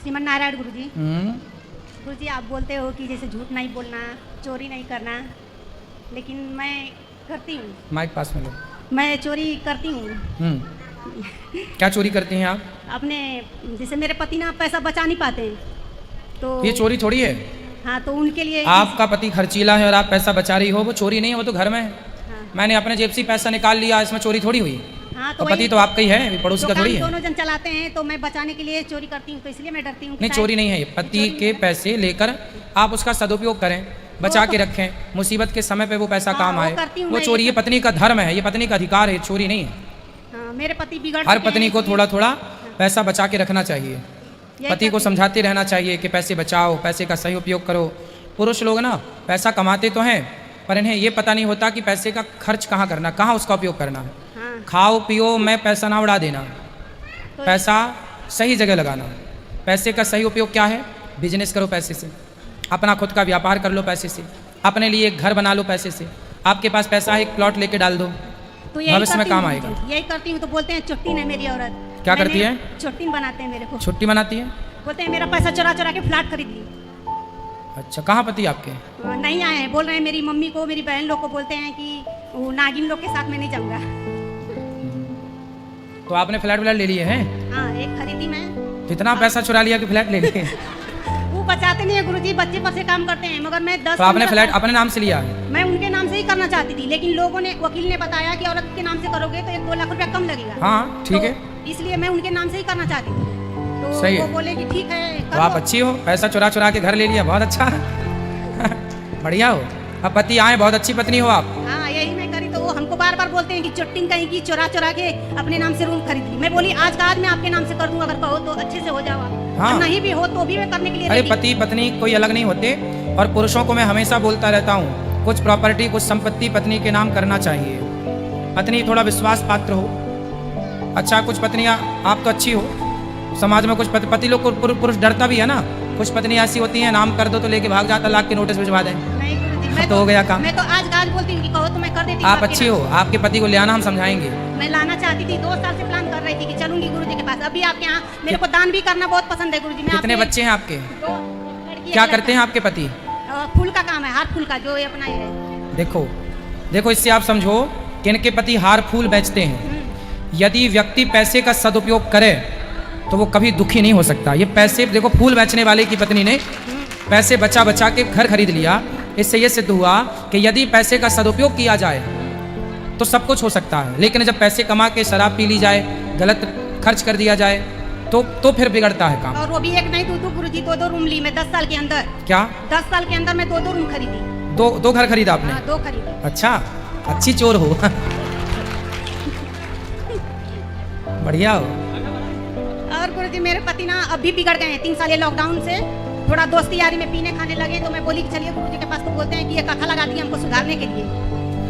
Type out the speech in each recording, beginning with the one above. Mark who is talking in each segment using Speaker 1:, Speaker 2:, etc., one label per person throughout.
Speaker 1: श्रीमन नारायण गुरुजी। गुरुजी आप बोलते हो कि जैसे झूठ नहीं बोलना, चोरी नहीं करना, लेकिन मैं करती हूँ।
Speaker 2: माइक पास में लो।
Speaker 1: मैं चोरी करती हूँ।
Speaker 2: क्या चोरी करती हैं आप?
Speaker 1: अपने जैसे मेरे पति ना पैसा बचा नहीं पाते हैं तो
Speaker 2: ये चोरी थोड़ी है।
Speaker 1: हाँ, तो उनके लिए
Speaker 2: आपका पति खर्चीला है और आप पैसा बचा रही हो, वो चोरी नहीं है, वो तो घर में है।
Speaker 1: हाँ।
Speaker 2: मैंने अपने जेब से पैसा निकाल लिया, इसमें चोरी थोड़ी हुई।
Speaker 1: हाँ,
Speaker 2: तो पति तो आपका ही है, पड़ोसी का थोड़ी है।
Speaker 1: दोनों जन चलाते हैं तो मैं बचाने के लिए चोरी करती हूँ, तो इसलिए मैं डरती हूँ।
Speaker 2: नहीं, चोरी नहीं है। पति के पैसे लेकर आप उसका सदुपयोग करें, बचा के रखें, मुसीबत के समय पे वो पैसा काम आए, वो चोरी ये पत्नी का धर्म है, ये पत्नी का अधिकार है, चोरी नहीं है।
Speaker 1: मेरे पति बिगड़
Speaker 2: हर पत्नी को थोड़ा थोड़ा पैसा बचा के रखना चाहिए। पति को समझाते रहना चाहिए कि पैसे बचाओ, पैसे का सही उपयोग करो। पुरुष लोग ना पैसा कमाते तो हैं, पर इन्हें ये पता नहीं होता कि पैसे का खर्च कहाँ करना, कहाँ उसका उपयोग करना है।
Speaker 1: हाँ।
Speaker 2: खाओ पियो में पैसा ना उड़ा देना, पैसा सही जगह लगाना। पैसे का सही उपयोग क्या है? बिजनेस करो पैसे से, अपना खुद का व्यापार कर लो पैसे से, अपने लिए एक घर बना लो पैसे से। आपके पास पैसा है, एक प्लॉट लेके डाल दो,
Speaker 1: तो
Speaker 2: भविष्य में काम आएगा।
Speaker 1: यही करती हूँ। तो बोलते हैं चुट्टी है मेरी औरत।
Speaker 2: क्या करती है?
Speaker 1: चुट्टी बनाते हैं मेरे को।
Speaker 2: छुट्टी मनाती है?
Speaker 1: बोलते हैं मेरा पैसा चुरा चुरा के फ्लैट खरीद ली।
Speaker 2: अच्छा, कहाँ पति आपके?
Speaker 1: नहीं आए हैं, बोल रहे हैं मेरी मम्मी को, मेरी बहन लोग को बोलते हैं कि वो नागिन लोग के साथ में नहीं जाऊंगा।
Speaker 2: तो आपने फ्लैट व्लैट ले लिए हैं?
Speaker 1: हाँ, एक खरीदी मैं।
Speaker 2: कितना पैसा चुरा लिया कि फ्लैट ले लिए?
Speaker 1: वो बचाते नहीं है गुरुजी, बच्चे पर से काम करते हैं, मगर मैं 10।
Speaker 2: तो आपने फ्लैट अपने नाम से लिया है?
Speaker 1: मैं उनके नाम से ही करना चाहती थी, लेकिन लोगों ने, वकील ने बताया कि औरत के नाम से करोगे तो 1-2 लाख रुपया कम लगेगा।
Speaker 2: हाँ, ठीक है।
Speaker 1: इसलिए मैं उनके नाम से ही करना चाहती थी। तो
Speaker 2: सही है।
Speaker 1: वो बोले कि ठीक है।
Speaker 2: तो आप अच्छी हो, पैसा चुरा चुरा के घर ले लिया, बहुत अच्छा है। बढ़िया हो। अब पति आए, बहुत अच्छी पत्नी हो आप।
Speaker 1: हाँ, यही मैं करी। तो वो हमको बार बार बोलते हैं कि चुट्टिंग कहीं की, चुरा चुरा के अपने नाम से रूम खरीद ली। मैं बोली आज का आज मैं आपके नाम से कर दूंगा, अगर कहो तो अच्छे से हो जाओ।
Speaker 2: हाँ।
Speaker 1: और नहीं भी हो तो भी मैं करने के लिए
Speaker 2: अरे
Speaker 1: ready।
Speaker 2: पति पत्नी कोई अलग नहीं होते, और पुरुषों को मैं हमेशा बोलता रहता हूँ, कुछ प्रॉपर्टी, कुछ संपत्ति पत्नी के नाम करना चाहिए। पत्नी थोड़ा विश्वास पात्र हो। अच्छा, कुछ पत्नियाँ, आप तो अच्छी हो, समाज में कुछ पति लोग को पुरुष डरता भी है ना। कुछ पत्नी ऐसी होती हैं, नाम कर दो तो लेके भाग जाता, लाख के नोटिस भिजवा दें।
Speaker 1: नहीं गुरुजी, मैं
Speaker 2: तो हो गया काम।
Speaker 1: मैं तो आज का आज बोलती हूँ कि कहो तो मैं कर देती हूँ।
Speaker 2: आप अच्छी हो, आपके पति को ले आना, हम समझाएंगे।
Speaker 1: मैं लाना चाहती थी, 2 साल से प्लान कर रही थी कि चलूंगी गुरुजी के पास। अभी आपके यहाँ मेरे को दान भी करना बहुत पसंद है गुरुजी।
Speaker 2: कितने बच्चे हैं आपके?
Speaker 1: 2 लड़की,
Speaker 2: क्या
Speaker 1: एक
Speaker 2: करते हैं
Speaker 1: लड़का।
Speaker 2: आपके पति?
Speaker 1: फूल का काम है, हाथ फूल का, जो ये अपना ये है।
Speaker 2: देखो देखो, इससे आप समझो कि इनके पति हार फूल बेचते हैं। यदि व्यक्ति पैसे का सदुपयोग करे तो वो कभी दुखी नहीं हो सकता। ये पैसे, देखो, फूल बेचने वाले की पत्नी ने पैसे बचा बचा के घर खरीद लिया। इससे ये सिद्ध हुआ कि यदि पैसे का सदुपयोग किया जाए तो सब कुछ हो सकता है, लेकिन जब पैसे कमा के शराब पी ली जाए, गलत खर्च कर दिया जाए, तो फिर बिगड़ता है काम।
Speaker 1: और वो भी एक नहीं, 2 गुरुजी, 2 रूम ली मैं 10 साल के अंदर।
Speaker 2: क्या?
Speaker 1: 10 साल के अंदर मैं 2 रूम खरीदी।
Speaker 2: दो घर खरीदा आपने?
Speaker 1: हाँ, 2 खरीदी।
Speaker 2: अच्छा, अच्छी चोर हो। बढ़िया हो।
Speaker 1: और गुरुजी मेरे पति ना अभी बिगड़ गए हैं 3 साल। ये लॉकडाउन से थोड़ा दोस्ती यारी में पीने खाने लगे, तो मैं बोली कि चलिए गुरुजी के पास। तो बोलते हैं कि ये कथा लगा दी हमको सुधारने के लिए।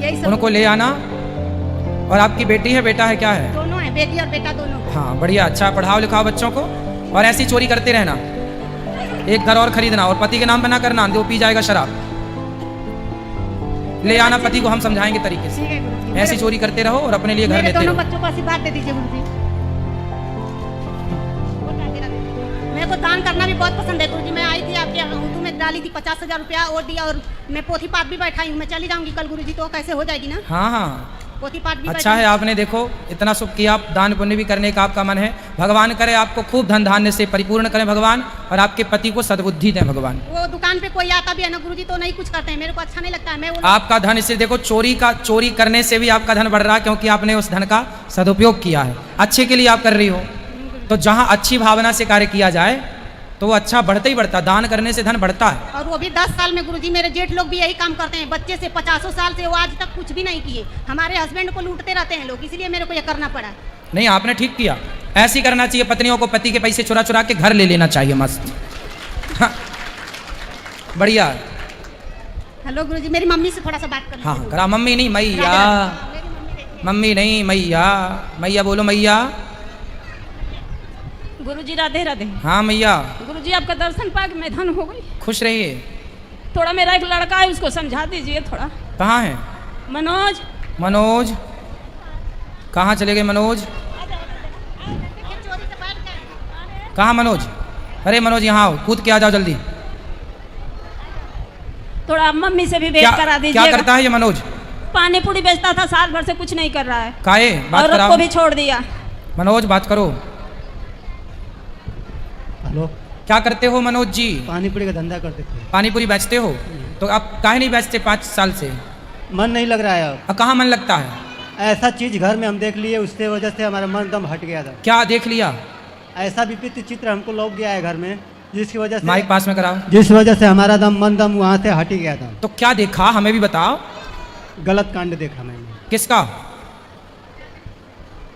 Speaker 1: यही सब।
Speaker 2: उनको ले आना। और आपकी बेटी है, बेटा है, क्या है?
Speaker 1: दोनों है, बेटी और बेटा दोनों।
Speaker 2: हाँ, बढ़िया। अच्छा, पढ़ाओ लिखाओ बच्चों को, और ऐसी चोरी करते रहना। एक घर और खरीदना, और पति के नाम पे ना करना, वो पी जाएगा शराब। ले आना पति को, हम समझाएंगे तरीके से।
Speaker 1: ठीक है गुरुजी।
Speaker 2: ऐसी चोरी करते रहो और अपने लिए घर
Speaker 1: मेरे
Speaker 2: लेते
Speaker 1: दोनों
Speaker 2: रहो।
Speaker 1: बच्चों को आशीर्वाद दे दीजिए गुरुजी। मेरे को दान करना भी बहुत पसंद है गुरुजी। मैं आई थी आपके उर्दू में, डाली थी 50,000 रुपया और दिया, और मैं पोथी पाठ भी बैठाई हूँ। मैं चली जाऊंगी कल गुरुजी, तो कैसे हो जाएगी ना
Speaker 2: हाँ हाँ,
Speaker 1: पोथी पाठ भी।
Speaker 2: अच्छा है, आपने देखो इतना शुभ किया। आप दान पुण्य भी करने का आपका मन है। भगवान करे आपको खूब धन धान्य से परिपूर्ण करें भगवान, और आपके पति को सद्बुद्धि दें भगवान।
Speaker 1: वो दुकान पे कोई आता भी है ना गुरुजी, तो नहीं कुछ करते हैं, मेरे को अच्छा नहीं लगता है। मैं
Speaker 2: आपका धन, इसे देखो, चोरी करने से भी आपका धन बढ़ रहा है, क्योंकि आपने उस धन का सदुपयोग किया है। अच्छे के लिए आप कर रही हो। तो जहाँ अच्छी भावना से कार्य किया जाए तो वो अच्छा बढ़ता ही बढ़ता। दान करने से धन बढ़ता है।
Speaker 1: और वो भी 10 साल में गुरुजी। मेरे जेठ लोग भी यही काम करते हैं, बच्चे से 50 साल से वो आज तक कुछ भी नहीं किए। हमारे हस्बैंड को लूटते रहते हैं लोग, इसलिए मेरे को ये करना पड़ा।
Speaker 2: नहीं, आपने ठीक किया। ऐसी करना चाहिए पत्नियों को, पति के पैसे चुरा चुरा के घर ले लेना चाहिए, मस्त। हाँ, बढ़िया।
Speaker 1: हेलो गुरुजी, मेरी मम्मी से थोड़ा सा बात कर।
Speaker 2: हाँ, करा। मम्मी नहीं, मैया। मम्मी नहीं, मैया। मैया बोलो, मैया।
Speaker 3: गुरुजी राधे राधे।
Speaker 2: हाँ मैया।
Speaker 3: गुरुजी आपका दर्शन पाके मैं धन हो गई।
Speaker 2: खुश रहिए।
Speaker 3: थोड़ा मेरा एक लड़का है, उसको समझा दीजिए थोड़ा।
Speaker 2: कहाँ है
Speaker 3: मनोज?
Speaker 2: मनोज? कहाँ चले गए मनोज? कहाँ मनोज? अरे मनोज यहाँ आओ, कूद के आ जाओ जल्दी।
Speaker 3: थोड़ा मम्मी से भी
Speaker 2: क्या
Speaker 3: भेंट करा
Speaker 2: क्या
Speaker 3: दीजिएगा।
Speaker 2: करता है ये मनोज?
Speaker 3: पानी पूरी बेचता था, साल भर से कुछ नहीं कर रहा है।
Speaker 2: काहे बात
Speaker 3: औरत
Speaker 2: कराओ।
Speaker 3: को भी छोड़ दिया।
Speaker 2: मनोज बात करो।
Speaker 4: हेलो,
Speaker 2: क्या करते हो मनोज जी?
Speaker 4: पानी पूरी का धंधा करते थे।
Speaker 2: पानी पूरी बेचते हो? तो आप काहे नहीं बेचते 5 साल से?
Speaker 4: मन नहीं लग रहा है अब।
Speaker 2: कहाँ मन लगता है?
Speaker 4: ऐसा चीज घर में हम देख लिए, उसके वजह से हमारा मन दम हट गया था।
Speaker 2: क्या देख लिया?
Speaker 4: ऐसा विपरीत चित्र हमको लौक गया है घर में, जिसकी वजह से
Speaker 2: माइक पास में कराओ।
Speaker 4: जिस वजह से हमारा मन दम वहाँ से हट ही गया था।
Speaker 2: तो क्या देखा हमें भी बताओ।
Speaker 4: गलत कांड देखा मैंने,
Speaker 2: किसका?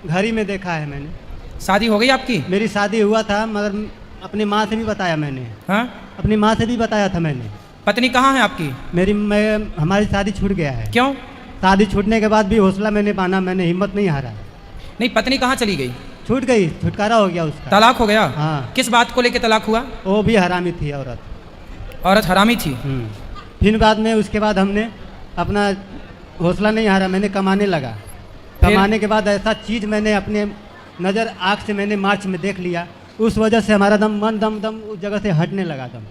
Speaker 4: घर ही में देखा है मैंने।
Speaker 2: शादी हो गई आपकी?
Speaker 4: मेरी शादी हुआ था, मगर अपनी माँ से भी बताया मैंने।
Speaker 2: हाँ?
Speaker 4: अपनी माँ से भी बताया था मैंने।
Speaker 2: पत्नी कहाँ है आपकी?
Speaker 4: हमारी शादी छूट गया है।
Speaker 2: क्यों?
Speaker 4: शादी छूटने के बाद भी हौसला मैंने बांधा, मैंने हिम्मत नहीं हारा।
Speaker 2: नहीं, पत्नी कहाँ चली गई?
Speaker 4: छूट गई, छुटकारा हो गया उसका।
Speaker 2: तलाक हो गया?
Speaker 4: हाँ।
Speaker 2: किस बात को लेके तलाक हुआ?
Speaker 4: वो भी हरामी थी औरत।
Speaker 2: औरत हरामी थी?
Speaker 4: फिर बाद में उसके बाद हमने अपना हौसला नहीं हारा, मैंने कमाने लगा। कमाने के बाद ऐसा चीज़ मैंने अपने नज़र आँख से मैंने मार्च में देख लिया, उस वजह से हमारा मन दम उस जगह से हटने लगा दम।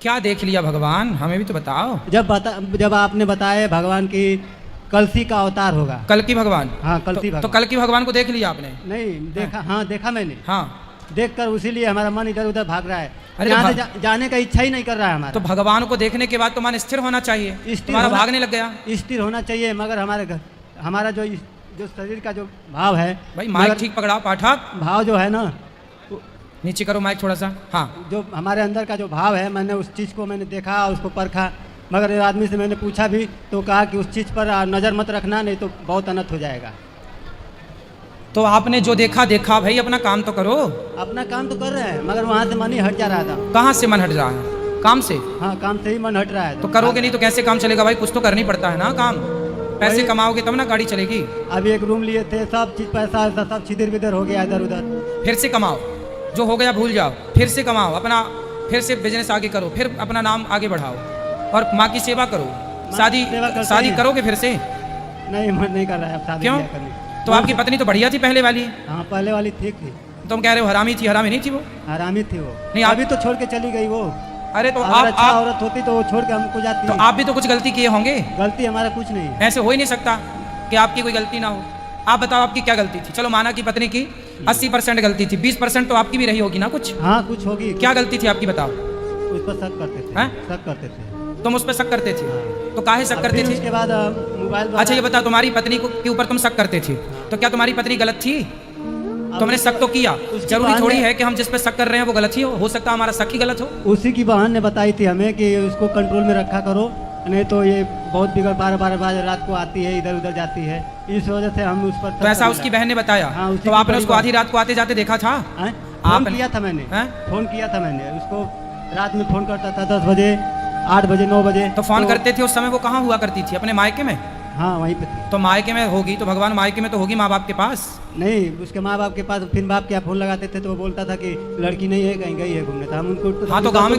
Speaker 2: क्या देख लिया भगवान, हमें भी तो बताओ।
Speaker 4: जब आपने बताया भगवान की कलसी का अवतार होगा।
Speaker 2: कल की भगवान?
Speaker 4: हाँ, कल की
Speaker 2: तो
Speaker 4: भगवान।
Speaker 2: कल की भगवान को देख लिया आपने?
Speaker 4: नहीं देखा। हाँ देखा मैंने।
Speaker 2: हाँ।
Speaker 4: देखकर उसीलिए हमारा मन इधर उधर भाग रहा है।
Speaker 2: अरे
Speaker 4: यहाँ से जाने का इच्छा ही नहीं कर रहा है हमारा।
Speaker 2: तो भगवान को देखने के बाद तो मन स्थिर होना चाहिए, तुम्हारा भागने लग गया।
Speaker 4: स्थिर होना चाहिए, मगर हमारा जो शरीर का जो भाव है।
Speaker 2: भाई माइक ठीक पकड़ाओ पाठक।
Speaker 4: भाव जो है ना,
Speaker 2: नीचे करो माइक थोड़ा सा। हाँ।
Speaker 4: जो हमारे अंदर का जो भाव है, मैंने उस चीज़ को मैंने देखा, उसको परखा। मगर ये आदमी से मैंने पूछा भी तो कहा कि उस चीज़ पर नज़र मत रखना, नहीं तो बहुत अनर्थ हो जाएगा।
Speaker 2: तो आपने जो देखा देखा भाई, अपना काम तो करो।
Speaker 4: अपना काम तो कर रहे हैं, मगर वहाँ से मन ही हट जा रहा था।
Speaker 2: कहाँ से मन हट रहा है? काम से?
Speaker 4: हाँ, काम से ही मन हट रहा है।
Speaker 2: तो करोगे नहीं तो कैसे काम चलेगा भाई? कुछ तो करना ही पड़ता है ना काम। पैसे कमाओगे तब ना गाड़ी चलेगी।
Speaker 4: अभी एक रूम लिए थे, सब चीज़ पैसा सब छिदर बिदर हो गया इधर उधर।
Speaker 2: फिर से कमाओ, जो हो गया भूल जाओ, फिर से कमाओ अपना, फिर से बिजनेस आगे करो, फिर अपना नाम आगे बढ़ाओ और माँ की सेवा करो। शादी करोगे फिर से?
Speaker 4: नहीं, मन नहीं कर रहा है अब शादी
Speaker 2: क्यों? तो आपकी पत्नी तो बढ़िया थी पहले वाली।
Speaker 4: हाँ, पहले वाली ठीक थी।
Speaker 2: तुम कह रहे हो हरामी थी? हरामी नहीं थी वो।
Speaker 4: हरामी थी वो।
Speaker 2: नहीं,
Speaker 4: अभी तो छोड़ के चली गई वो।
Speaker 2: अरे तो
Speaker 4: अगर अच्छा
Speaker 2: आप
Speaker 4: औरत होती तो वो छोड़ के हमको जाती।
Speaker 2: तो आप भी तो कुछ गलती किए होंगे।
Speaker 4: गलती हमारा कुछ नहीं है।
Speaker 2: ऐसे हो ही नहीं सकता कि आपकी कोई गलती ना हो। आप बताओ आपकी क्या गलती थी? चलो माना कि पत्नी की 80% गलती थी, 20% तो आपकी भी रही होगी ना कुछ।
Speaker 4: हाँ, कुछ होगी।
Speaker 2: क्या गलती थी आपकी बताओ?
Speaker 4: उस पर शक करते थे।
Speaker 2: हैं?
Speaker 4: शक करते थे।
Speaker 2: तुम उस पर शक करते थे? तो काहे शक करते थे?
Speaker 4: उसके बाद मोबाइल।
Speaker 2: अच्छा ये बताओ, तुम्हारी पत्नी को के ऊपर तुम शक करते थे, तो क्या तुम्हारी पत्नी गलत थी? तुमने शक तो किया, जरूरी थोड़ी है कि हम जिस पे शक कर रहे हैं वो गलत ही हो सकता है हमारा शक ही गलत हो।
Speaker 4: उसी की बहन ने बताई थी हमें कि उसको कंट्रोल में रखा करो, नहीं तो ये बहुत बिगड़ बार रात को आती है, इधर उधर जाती है। इस वजह से हम उस पर।
Speaker 2: तो ऐसा उसकी बहन ने बताया?
Speaker 4: हाँ,
Speaker 2: तो आपने उसको आधी रात को आते जाते देखा था?
Speaker 4: फोन किया था मैंने। फोन किया था मैंने उसको, रात में फोन करता था 10 बजे, 8 बजे, 9 बजे।
Speaker 2: तो फोन करते थे उस समय, वो कहाँ हुआ करती थी? अपने मायके में?
Speaker 4: हाँ, वहीं पे थी।
Speaker 2: तो मायके में होगी तो भगवान मायके में तो होगी माँ बाप के पास?
Speaker 4: नहीं, उसके माँ बाप के पास। फिर बाप क्या फोन लगाते थे तो वो बोलता था कि लड़की नहीं है, कहीं गई है घूमने। था हम उनको।
Speaker 2: हाँ, तो गांव में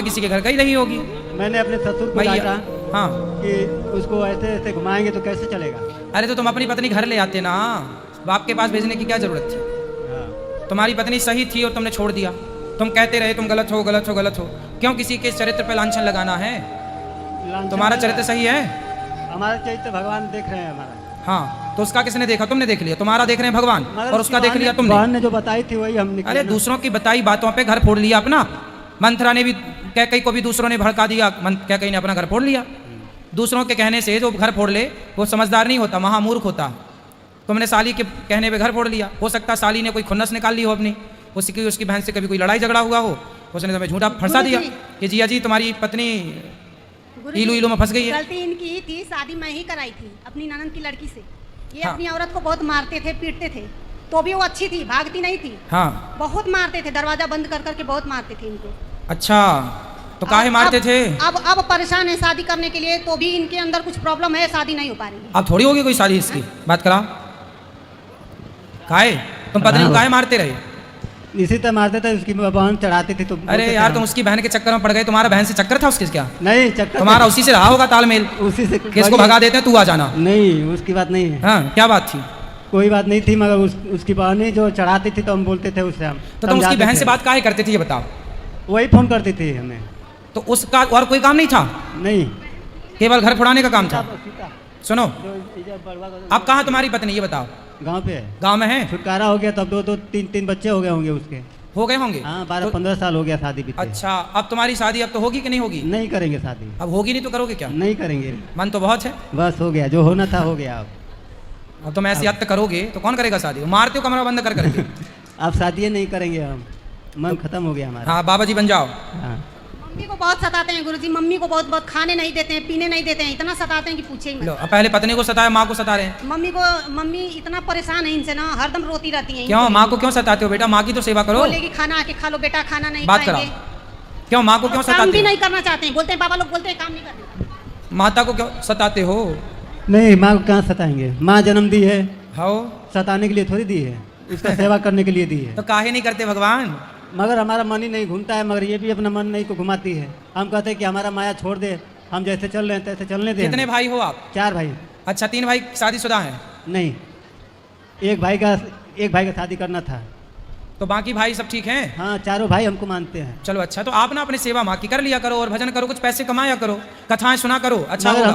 Speaker 2: किसी के घर गई रही होगी।
Speaker 4: मैंने अपने ससुर को डांटा।
Speaker 2: हाँ,
Speaker 4: कि उसको ऐसे ऐसे घुमाएंगे तो कैसे चलेगा।
Speaker 2: अरे तो तुम अपनी पत्नी घर ले आते ना, बाप के पास भेजने की क्या जरूरत थी?
Speaker 4: हाँ।
Speaker 2: तुम्हारी पत्नी सही थी और तुमने छोड़ दिया। तुम कहते रहे तुम गलत हो, गलत हो, गलत हो। क्यों किसी के चरित्र पे लांछन लगाना है? तुम्हारा चरित्र सही है।
Speaker 4: हमारा चरित्र भगवान देख रहे हैं हमारा।
Speaker 2: हाँ, तो उसका किसने देखा? तुमने देख लिया। तुम्हारा देख रहे हैं भगवान और उसका देख लिया तुमने।
Speaker 4: भगवान ने जो बताई थी वही हमने।
Speaker 2: अरे दूसरों की बताई बातों पे घर फोड़ लिया अपना। मंथरा ने भी, कैकई को भी दूसरों ने भड़का दिया, कैकई ने अपना घर फोड़ लिया। दूसरों के कहने से जो घर फोड़ ले वो समझदार नहीं होता, महामूर्ख होता। तुमने साली के कहने पे घर फोड़ लिया। हो सकता साली ने कोई खुन्नस निकाल ली हो अपनी, उसकी बहन से कभी कोई लड़ाई झगड़ा हुआ हो, उसने तुम्हें झूठा फंसा दिया कि जिया जी तुम्हारी पत्नी इलू में फंस गई है।
Speaker 1: गलती इनकी ही थी, शादी मैं ही कराई थी अपनी ननद की लड़की से। ये
Speaker 2: हाँ।
Speaker 1: अपनी औरत को बहुत मारते थे, पीटते थे, तो भी वो अच्छी थी, भागती नहीं थी।
Speaker 2: हाँ,
Speaker 1: बहुत मारते थे, दरवाजा बंद कर करके बहुत मारते थे इनको।
Speaker 2: अच्छा, तो काहे मारते थे?
Speaker 1: अब परेशान है शादी करने के लिए, तो भी इनके अंदर कुछ प्रॉब्लम है, शादी नहीं हो पा रही है।
Speaker 2: अब थोड़ी होगी कोई शादी इसकी। बात करा काहे तुम पत्नी को काहे मारते रहे?
Speaker 4: इसी तरह मारते थे, उसकी बहन चढ़ाती थी तो।
Speaker 2: अरे यार, तुम उसकी बहन के चक्कर में पड़ गए। तुम्हारा बहन से चक्कर था उसके? क्या
Speaker 4: नहीं, चक्कर
Speaker 2: तुम्हारा उसी से रहा होगा तालमेल?
Speaker 4: उसी से।
Speaker 2: किसको भगा देते हैं, तू आ जाना।
Speaker 4: नहीं, उसकी बात नहीं है।
Speaker 2: हाँ, क्या बात थी?
Speaker 4: कोई बात नहीं थी, मगर उसकी बहन जो चढ़ाती थी तो हम बोलते थे उससे। हम
Speaker 2: तो तुम उसकी बहन से बात काहे करते थे ये बताओ?
Speaker 4: वही फ़ोन करती थी हमें।
Speaker 2: तो उसका और कोई काम नहीं था,
Speaker 4: नहीं।
Speaker 2: केवल घर फुड़ाने का काम था। सुनो, अब कहाँ तुम्हारी पत्नी, ये बताओ।
Speaker 4: गांव पे है।
Speaker 2: गांव में है?
Speaker 4: छुटकारा हो गया, तब दो तीन बच्चे हो गए होंगे उसके।
Speaker 2: हो गए होंगे?
Speaker 4: हाँ,
Speaker 2: तो,
Speaker 4: 12-15 साल हो गया शादी बीते।
Speaker 2: अच्छा, अब तुम्हारी शादी अब तो होगी कि नहीं होगी?
Speaker 4: नहीं करेंगे शादी।
Speaker 2: अब होगी नहीं तो करोगे क्या?
Speaker 4: नहीं करेंगे।
Speaker 2: मन तो बहुत है।
Speaker 4: बस हो गया, जो होना था हो गया।
Speaker 2: अब तुम ऐसी हद करोगे तो कौन करेगा शादी? मारते हो कमरा बंद कर करके।
Speaker 4: अब शादी नहीं करेंगे हम, मन खत्म हो गया हमारा।
Speaker 2: हाँ बाबा जी बन जाओ।
Speaker 4: हाँ।
Speaker 1: मम्मी को बहुत सताते हैं गुरुजी, मम्मी को बहुत बहुत खाने नहीं देते हैं, पीने नहीं देते हैं, इतना सताते हैं कि पूछे ही
Speaker 2: लो,
Speaker 1: मत।
Speaker 2: अब पहले पत्नी को सताया, माँ को सता रहे हैं।
Speaker 1: मम्मी इतना परेशान है इनसे ना, हरदम रोती रहती हैं।
Speaker 2: क्यों माँ को क्यों सताते हो बेटा? माँ की तो सेवा करो।
Speaker 1: बोलेगी खाना आके खा लो बेटा, खाना नहीं
Speaker 2: बात
Speaker 1: खाएंगे।
Speaker 2: कराओ। क्यों माँ को क्यों
Speaker 1: काम
Speaker 2: सताते
Speaker 1: भी
Speaker 2: हो?
Speaker 1: नहीं करना चाहते हैं, बोलते हैं पापा लोग बोलते हैं काम नहीं करना।
Speaker 2: माता को क्यों सताते हो?
Speaker 4: नहीं, माँ को कहाँ सताएंगे? माँ जन्म दी है,
Speaker 2: हो
Speaker 4: सताने के लिए थोड़ी दी है, उसका सेवा करने के लिए दी है।
Speaker 2: तो काहे नहीं करते भगवान?
Speaker 4: मगर हमारा मन ही नहीं घूमता है, मगर ये भी अपना मन नहीं को घुमाती है। हम कहते हैं कि हमारा माया छोड़ दे, हम जैसे चल रहे हैं तैसे चलने दे।
Speaker 2: कितने भाई हो आप?
Speaker 4: 4 भाई।
Speaker 2: अच्छा, 3 भाई शादीशुदा हैं?
Speaker 4: नहीं, एक भाई का शादी करना था।
Speaker 2: तो बाकी भाई सब ठीक हैं?
Speaker 4: हाँ, चारों भाई हमको मानते हैं।
Speaker 2: चलो अच्छा, तो आप ना अपनी सेवा माँ की कर लिया करो और भजन करो, कुछ पैसे कमाया करो, कथाएं सुना करो, अच्छा
Speaker 4: मगर
Speaker 2: होगा।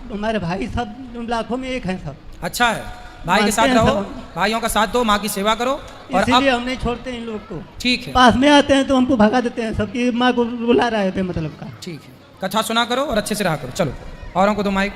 Speaker 4: हमारे भाई सब लाखों में एक हैं सब।
Speaker 2: अच्छा है, भाई के
Speaker 4: मानते
Speaker 2: साथ
Speaker 4: हैं
Speaker 2: रहो,
Speaker 4: सब।
Speaker 2: भाइयों का साथ दो, माँ की सेवा करो। और
Speaker 4: इसीलिए
Speaker 2: अब
Speaker 4: हम नहीं छोड़ते इन लोग को।
Speaker 2: ठीक है,
Speaker 4: पास में आते हैं तो हमको भगा देते हैं, सबकी माँ को बुला रहे थे मतलब का।
Speaker 2: ठीक है, कथा सुना करो और अच्छे से रहा करो। चलो औरों को दो माइक।